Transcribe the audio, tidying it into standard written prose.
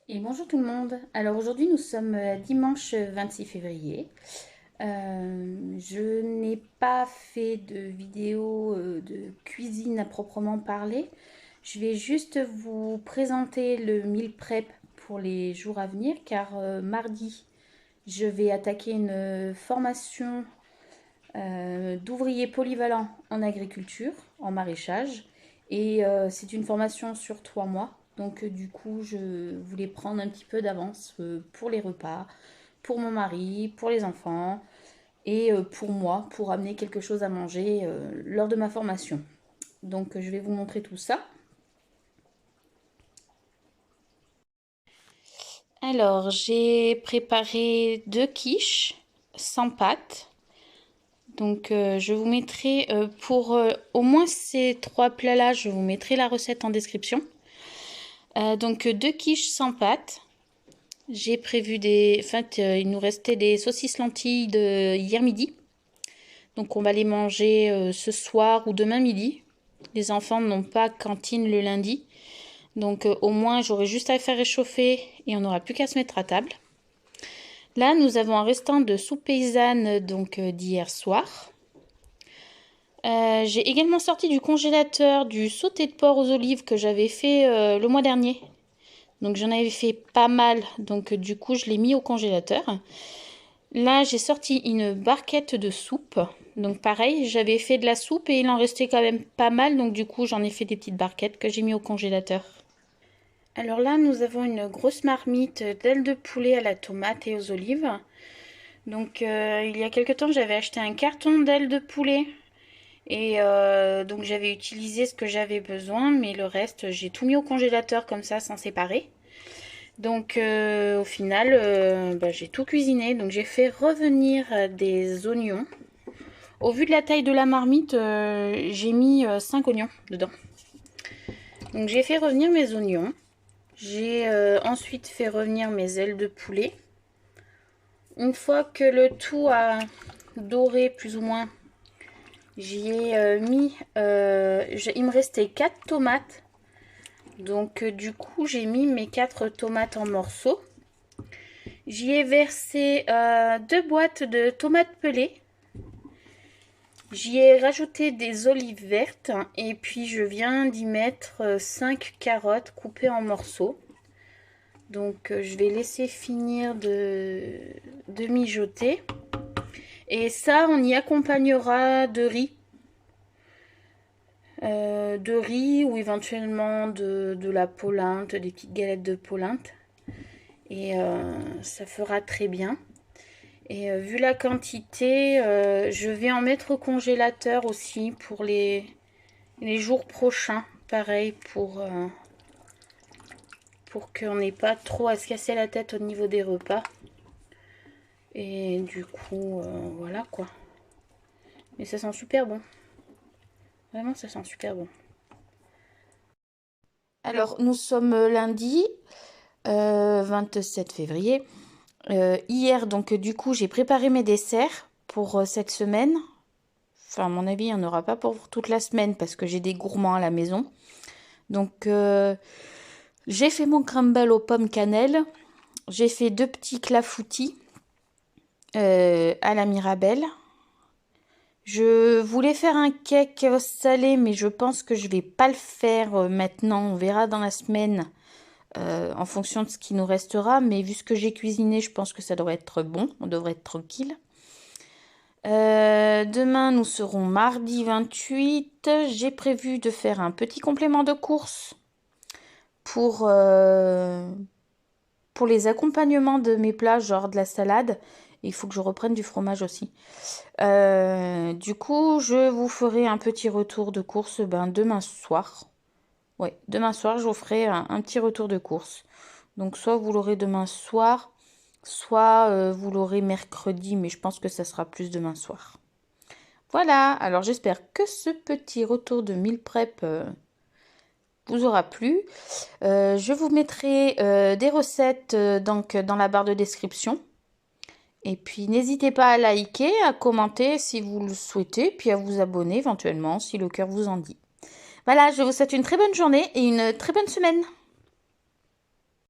Et bonjour tout le monde. Alors aujourd'hui nous sommes dimanche 26 février. Je n'ai pas fait de vidéo de cuisine à proprement parler. Je vais juste vous présenter le meal prep pour les jours à venir car mardi je vais attaquer une formation d'ouvrier polyvalent en agriculture, en maraîchage. Et c'est une formation sur 3 mois. Donc du coup, je voulais prendre un petit peu d'avance pour les repas, pour mon mari, pour les enfants et pour moi, pour amener quelque chose à manger lors de ma formation. Donc je vais vous montrer tout ça. Alors, j'ai préparé 2 quiches sans pâte. Donc, je vous mettrai pour au moins ces 3 plats-là, je vous mettrai la recette en description. Donc, 2 quiches sans pâte. J'ai prévu des... En fait, il nous restait des saucisses lentilles de hier midi. Donc, on va les manger ce soir ou demain midi. Les enfants n'ont pas cantine le lundi. Donc, au moins, j'aurai juste à faire réchauffer et on n'aura plus qu'à se mettre à table. Là, nous avons un restant de soupe paysanne donc d'hier soir. J'ai également sorti du congélateur du sauté de porc aux olives que j'avais fait le mois dernier. Donc j'en avais fait pas mal, donc du coup je l'ai mis au congélateur. Là j'ai sorti une barquette de soupe. Donc pareil, j'avais fait de la soupe et il en restait quand même pas mal, donc du coup j'en ai fait des petites barquettes que j'ai mis au congélateur. Alors là nous avons une grosse marmite d'ailes de poulet à la tomate et aux olives. Donc il y a quelque temps j'avais acheté un carton d'ailes de poulet. Et donc j'avais utilisé ce que j'avais besoin, mais le reste j'ai tout mis au congélateur comme ça sans séparer. Donc au final j'ai tout cuisiné, donc j'ai fait revenir des oignons. Au vu de la taille de la marmite, j'ai mis 5 oignons dedans. Donc j'ai fait revenir mes oignons. J'ai ensuite fait revenir mes ailes de poulet. Une fois que le tout a doré plus ou moins, j'y ai mis... il me restait 4 tomates. Donc du coup, j'ai mis mes 4 tomates en morceaux. J'y ai versé 2 boîtes de tomates pelées. J'y ai rajouté des olives vertes. Et puis je viens d'y mettre 5 carottes coupées en morceaux. Donc je vais laisser finir de mijoter. Et ça, on y accompagnera de riz. De riz ou éventuellement de la polenta, des petites galettes de polenta. Et ça fera très bien. Et vu la quantité, je vais en mettre au congélateur aussi pour les jours prochains. Pareil pour qu'on n'ait pas trop à se casser la tête au niveau des repas. Et du coup, voilà quoi. Mais ça sent super bon. Vraiment, ça sent super bon. Alors, nous sommes lundi 27 février. Hier, donc du coup, j'ai préparé mes desserts pour cette semaine. Enfin, à mon avis, il n'y en aura pas pour toute la semaine parce que j'ai des gourmands à la maison. Donc, j'ai fait mon crumble aux pommes cannelle. J'ai fait 2 petits clafoutis à la mirabelle. Je voulais faire un cake salé, mais je pense que je vais pas le faire maintenant. On verra dans la semaine en fonction de ce qui nous restera. Mais vu ce que j'ai cuisiné, je pense que ça devrait être bon. On devrait être tranquille. Demain, nous serons mardi 28. J'ai prévu de faire un petit complément de course pour les accompagnements de mes plats, genre de la salade. Il faut que je reprenne du fromage aussi. Du coup, je vous ferai un petit retour de course demain soir. Ouais, demain soir, je vous ferai un petit retour de course. Donc, soit vous l'aurez demain soir, soit vous l'aurez mercredi, mais je pense que ça sera plus demain soir. Voilà, alors j'espère que ce petit retour de meal prep vous aura plu. Je vous mettrai des recettes donc, dans la barre de description. Et puis n'hésitez pas à liker, à commenter si vous le souhaitez, puis à vous abonner éventuellement si le cœur vous en dit. Voilà, je vous souhaite une très bonne journée et une très bonne semaine.